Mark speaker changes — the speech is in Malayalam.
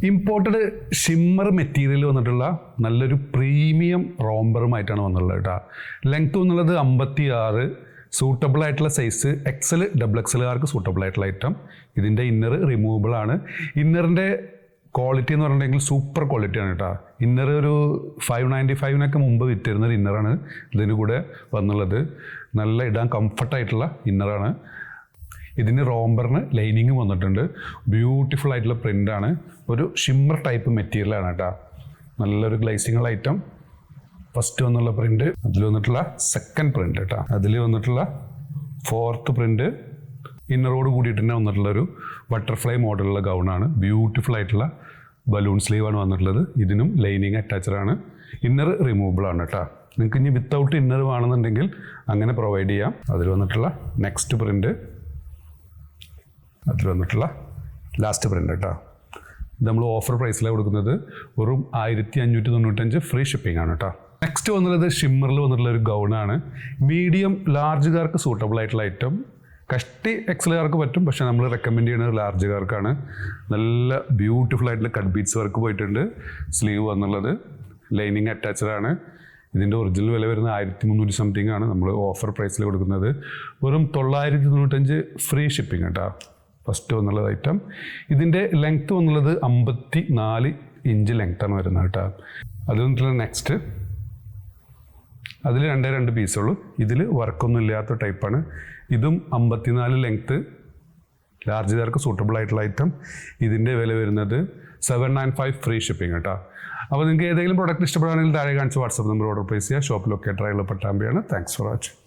Speaker 1: ഇമ്പോർട്ടഡ് ഷിമ്മർ മെറ്റീരിയൽ വന്നിട്ടുള്ള നല്ലൊരു പ്രീമിയം റോംബറുമായിട്ടാണ് വന്നിട്ടുള്ളത് കേട്ടോ. ലെങ്ത് എന്നുള്ളത് 56, സൂട്ടബിൾ ആയിട്ടുള്ള സൈസ് XL, XXLകാർക്ക് സൂട്ടബിൾ ആയിട്ടുള്ള ഐറ്റം. ഇതിൻ്റെ ഇന്നർ റിമൂവബിൾ ആണ്. ഇന്നറിൻ്റെ ക്വാളിറ്റി എന്ന് പറഞ്ഞിട്ടുണ്ടെങ്കിൽ സൂപ്പർ ക്വാളിറ്റിയാണ് കേട്ടോ. ഇന്നർ ഒരു 595 മുമ്പ് വിറ്റിരുന്ന ഒരു ഇന്നറാണ് ഇതിന് കൂടെ വന്നുള്ളത്. നല്ല ഇടാൻ കംഫർട്ടായിട്ടുള്ള ഇന്നറാണ്. ഇതിന് റോംബറിന് ലൈനിങ് വന്നിട്ടുണ്ട്. ബ്യൂട്ടിഫുൾ ആയിട്ടുള്ള പ്രിൻ്റാണ്. ഒരു ഷിമ്മർ ടൈപ്പ് മെറ്റീരിയലാണ് കേട്ടോ. നല്ലൊരു ഗ്ലേസിങ്ങുള്ള ഐറ്റം. ഫസ്റ്റ് വന്നുള്ള പ്രിൻ്റ്, അതിൽ വന്നിട്ടുള്ള സെക്കൻഡ് പ്രിൻ്റ് കേട്ടോ. അതിൽ വന്നിട്ടുള്ള ഫോർത്ത് പ്രിൻ്റ് ഇന്നറോട് കൂടിയിട്ട് തന്നെ വന്നിട്ടുള്ളൊരു ബട്ടർഫ്ലൈ മോഡലുള്ള ഗൗണാണ്. ബ്യൂട്ടിഫുൾ ആയിട്ടുള്ള ബലൂൺ സ്ലീവാണ് വന്നിട്ടുള്ളത്. ഇതിനും ലൈനിങ് അറ്റാച്ചഡാണ്. ഇന്നർ റിമൂവബിൾ ആണ് കേട്ടോ. നിങ്ങൾക്ക് ഇനി വിത്തൗട്ട് ഇന്നർ വേണമെന്നുണ്ടെങ്കിൽ അങ്ങനെ പ്രൊവൈഡ് ചെയ്യാം. അതിൽ വന്നിട്ടുള്ള നെക്സ്റ്റ് പ്രിൻ്റ്, അതിൽ വന്നിട്ടുള്ള ലാസ്റ്റ് പ്രിൻ്റ് കേട്ടോ. ഇത് നമ്മൾ ഓഫർ പ്രൈസിലാണ് കൊടുക്കുന്നത്. വെറും 1595 ഫ്രീ ഷിപ്പിംഗ് ആണ് കേട്ടോ. നെക്സ്റ്റ് വന്നുള്ളത് ഷിമ്മറിൽ വന്നിട്ടുള്ള ഒരു ഗൗണാണ്. മീഡിയം ലാർജുകാർക്ക് സൂട്ടബിൾ ആയിട്ടുള്ള ഐറ്റം. കഷ്ടി XLകാർക്ക് പറ്റും, പക്ഷേ നമ്മൾ റെക്കമെൻഡ് ചെയ്യുന്നത് ലാർജുകാർക്കാണ്. നല്ല ബ്യൂട്ടിഫുൾ ആയിട്ടുള്ള കട്ട് ബീറ്റ്സ് വർക്ക് പോയിട്ടുണ്ട്. സ്ലീവ് വന്നുള്ളത് ലൈനിങ് അറ്റാച്ചഡാണ്. ഇതിൻ്റെ ഒറിജിനൽ വില വരുന്നത് 1300 സംതിങ് ആണ്. നമ്മൾ ഓഫർ പ്രൈസിൽ കൊടുക്കുന്നത്. വെറും 995 ഫ്രീ ഷിപ്പിംഗ് കേട്ടോ. ഫസ്റ്റ് വന്നുള്ള ഐറ്റം. ഇതിൻ്റെ ലെങ്ത്ത് വന്നുള്ളത് 54 ഇഞ്ച് ലെങ്ത്താണ് വരുന്നത് കേട്ടോ. അത് വന്നിട്ടുള്ള നെക്സ്റ്റ്, അതിൽ 2 പീസുള്ളൂ. ഇതിൽ വർക്കൊന്നും ഇല്ലാത്ത ടൈപ്പാണ്. ഇതും 54 ലെങ്ത്ത്, ലാർജുകാർക്ക് സൂട്ടബിൾ ആയിട്ടുള്ള ഐറ്റം. ഇതിൻ്റെ വില വരുന്നത് 795 ഫ്രീ ഷിപ്പിംഗ് കേട്ടോ. അപ്പോൾ നിങ്ങൾക്ക് ഏതെങ്കിലും പ്രോഡക്റ്റ് ഇഷ്ടപ്പെടുകയാണെങ്കിൽ താഴെ കാണിച്ച് വാട്സാപ്പ് നമ്പർ ഓർഡർ പ്ലേസ് ചെയ്യുക. ഷോപ്പ് ലൊക്കേറ്റർ ആയുള്ള പട്ടാമ്പിയാണ്. Thanks for watching.